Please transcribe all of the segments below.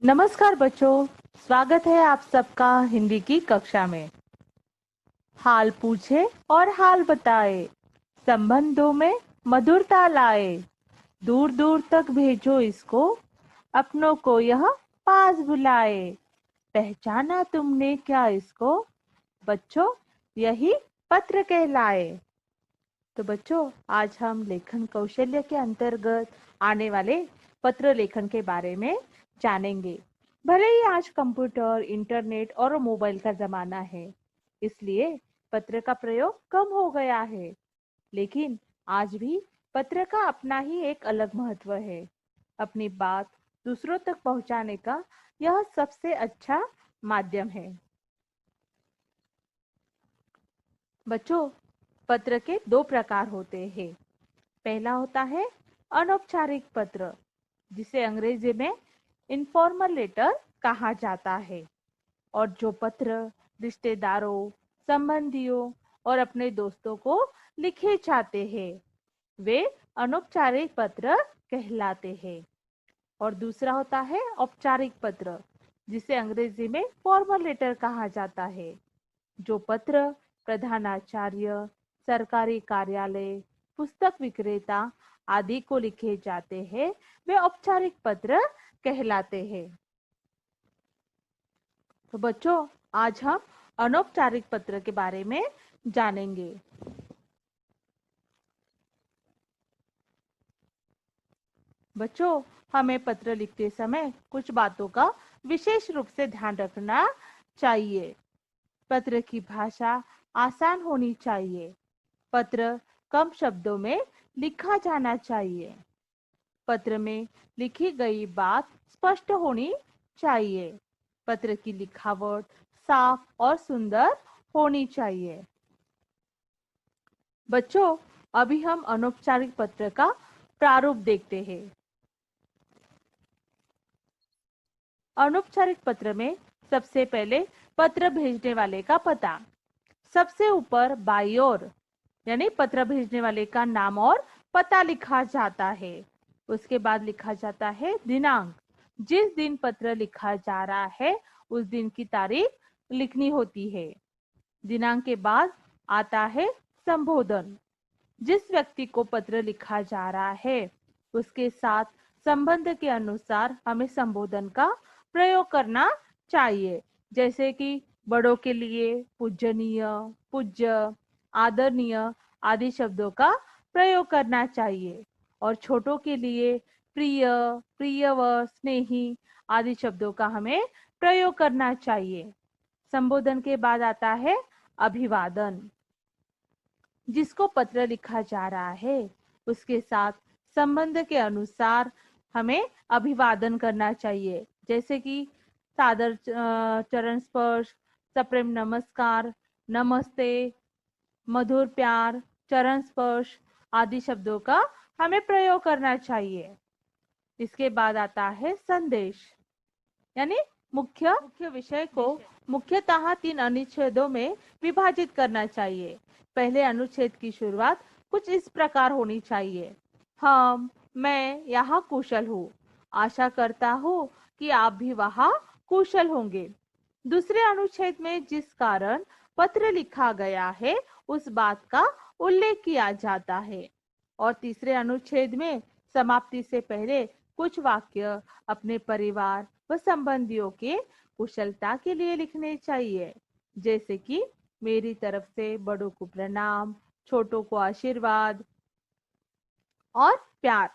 नमस्कार बच्चों, स्वागत है आप सबका हिंदी की कक्षा में। हाल पूछे और हाल बताए, संबंधों में मधुरता लाए। दूर दूर तक भेजो इसको, अपनों को यह पास बुलाए। पहचाना तुमने क्या इसको? बच्चों, यही पत्र कहलाए। तो बच्चों, आज हम लेखन कौशल्य के अंतर्गत आने वाले पत्र लेखन के बारे में जानेंगे। भले ही आज कंप्यूटर, इंटरनेट और मोबाइल का जमाना है, इसलिए पत्र का प्रयोग कम हो गया है, लेकिन आज भी पत्र का अपना ही एक अलग महत्व है। अपनी बात दूसरों तक पहुंचाने का यह सबसे अच्छा माध्यम है। बच्चों, पत्र के दो प्रकार होते हैं। पहला होता है अनौपचारिक पत्र, जिसे अंग्रेजी में इनफॉर्मल लेटर कहा जाता है। और जो पत्र रिश्तेदारों, संबंधियों और अपने दोस्तों को लिखे जाते हैं, वे अनौपचारिक पत्र कहलाते हैं। और दूसरा होता है औपचारिक पत्र, जिसे अंग्रेजी में फॉर्मल लेटर कहा जाता है। जो पत्र प्रधानाचार्य, सरकारी कार्यालय, पुस्तक विक्रेता आदि को लिखे जाते हैं, वे औपचारिक पत्र कहलाते हैं। तो बच्चों, आज हम अनौपचारिक पत्र के बारे में जानेंगे। बच्चों, हमें पत्र लिखते समय कुछ बातों का विशेष रूप से ध्यान रखना चाहिए। पत्र की भाषा आसान होनी चाहिए। पत्र कम शब्दों में लिखा जाना चाहिए। पत्र में लिखी गई बात स्पष्ट होनी चाहिए। पत्र की लिखावट साफ और सुंदर होनी चाहिए। बच्चों, अभी हम अनौपचारिक पत्र का प्रारूप देखते हैं। अनौपचारिक पत्र में सबसे पहले पत्र भेजने वाले का पता सबसे ऊपर बाईं ओर, यानी पत्र भेजने वाले का नाम और पता लिखा जाता है। उसके बाद लिखा जाता है दिनांक, जिस दिन पत्र लिखा जा रहा है उस दिन की तारीख लिखनी होती है। दिनांक के बाद आता है संबोधन। जिस व्यक्ति को पत्र लिखा जा रहा है उसके साथ संबंध के अनुसार हमें संबोधन का प्रयोग करना चाहिए। जैसे कि बड़ों के लिए पूजनीय, पूज्य, आदरणीय आदि शब्दों का प्रयोग करना चाहिए। और छोटों के लिए प्रिय, प्रियव, स्नेही आदि शब्दों का हमें प्रयोग करना चाहिए। संबोधन के बाद आता है अभिवादन। जिसको पत्र लिखा जा रहा है उसके साथ संबंध के अनुसार हमें अभिवादन करना चाहिए। जैसे कि सादर चरण स्पर्श, सप्रेम नमस्कार, नमस्ते, मधुर प्यार, चरण स्पर्श आदि शब्दों का हमें प्रयोग करना चाहिए। इसके बाद आता है संदेश, यानी मुख्य विषय को मुख्यतः 3 अनुच्छेदों में विभाजित करना चाहिए। पहले अनुच्छेद की शुरुआत कुछ इस प्रकार होनी चाहिए। मैं यहाँ कुशल हूँ। आशा करता हूँ कि आप भी वहाँ कुशल होंगे। दूसरे अनुच्छेद में जिस कारण पत्र लिखा गया है उस बात का उल्लेख किया जाता है। और तीसरे अनुच्छेद में समाप्ति से पहले कुछ वाक्य अपने परिवार व संबंधियों के कुशलता के लिए लिखने चाहिए। जैसे कि मेरी तरफ से बड़ों को प्रणाम, छोटों को आशीर्वाद और प्यार।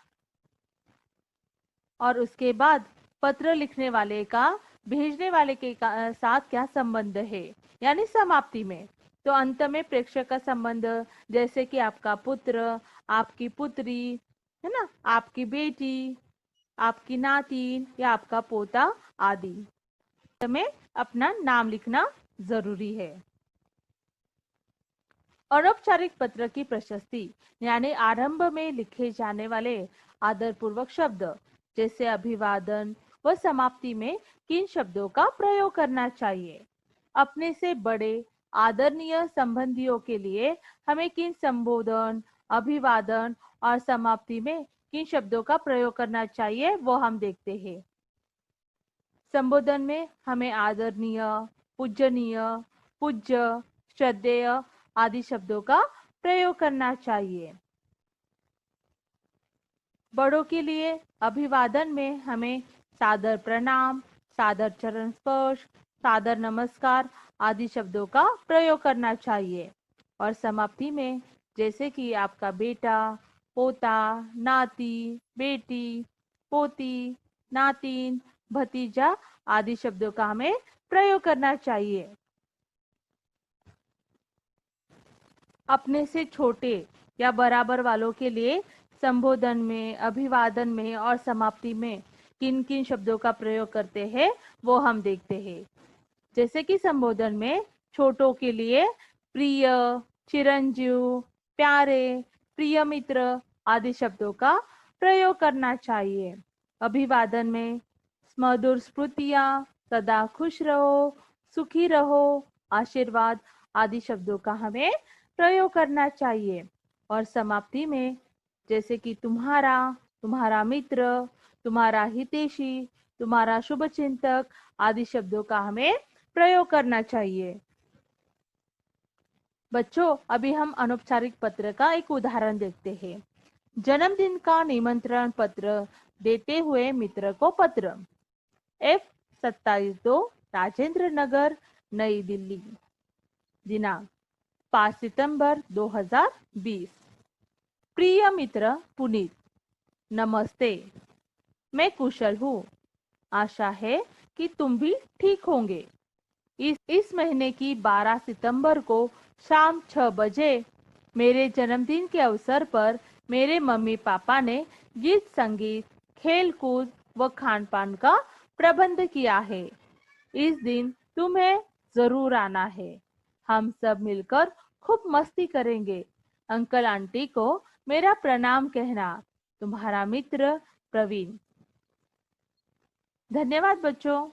और उसके बाद पत्र लिखने वाले का भेजने वाले के साथ क्या संबंध है, यानी समाप्ति में। तो अंत में प्रेषक का संबंध, जैसे कि आपका पुत्र, आपकी पुत्री, है ना, आपकी बेटी, आपकी नातिन या आपका पोता आदि में अपना नाम लिखना जरूरी है। अनौपचारिक पत्र की प्रशस्ति, यानी आरंभ में लिखे जाने वाले आदरपूर्वक शब्द, जैसे अभिवादन व समाप्ति में किन शब्दों का प्रयोग करना चाहिए। अपने से बड़े आदरणीय संबंधियों के लिए हमें किन संबोधन, अभिवादन और समाप्ति में किन शब्दों का प्रयोग करना चाहिए वो हम देखते हैं। संबोधन में हमें आदरणीय, पूजनीय, पूज्य, श्रद्धेय आदि शब्दों का प्रयोग करना चाहिए। बड़ों के लिए अभिवादन में हमें सादर प्रणाम, सादर चरण स्पर्श, सादर नमस्कार आदि शब्दों का प्रयोग करना चाहिए। और समाप्ति में जैसे कि आपका बेटा, पोता, नाती, बेटी, पोती, नातिन, भतीजा आदि शब्दों का हमें प्रयोग करना चाहिए। अपने से छोटे या बराबर वालों के लिए संबोधन में, अभिवादन में और समाप्ति में किन किन शब्दों का प्रयोग करते हैं वो हम देखते हैं। जैसे कि संबोधन में छोटों के लिए प्रिय, चिरंजीव, प्यारे, प्रिय मित्र आदि शब्दों का प्रयोग करना चाहिए। अभिवादन में मधुर स्मृतियाँ, सदा खुश रहो, सुखी रहो, आशीर्वाद आदि शब्दों का हमें प्रयोग करना चाहिए। और समाप्ति में जैसे कि तुम्हारा, तुम्हारा मित्र, तुम्हारा हितैषी, तुम्हारा शुभचिंतक आदि शब्दों का हमें प्रयोग करना चाहिए। बच्चों, अभी हम अनौपचारिक पत्र का एक उदाहरण देखते हैं। जन्मदिन का निमंत्रण पत्र देते हुए मित्र को पत्र। F 27/2 राजेंद्र नगर, नई दिल्ली। दिनांक 5 सितंबर 2020। प्रिय मित्र पुनीत, नमस्ते। मैं कुशल हूँ। आशा है कि तुम भी ठीक होंगे। इस महीने की 12 सितंबर को शाम 6 बजे मेरे जन्मदिन के अवसर पर मेरे मम्मी पापा ने गीत संगीत, खेल कूद व खान पान का प्रबंध किया है। इस दिन तुम्हें जरूर आना है। हम सब मिलकर खूब मस्ती करेंगे। अंकल आंटी को मेरा प्रणाम कहना। तुम्हारा मित्र प्रवीण। धन्यवाद बच्चों।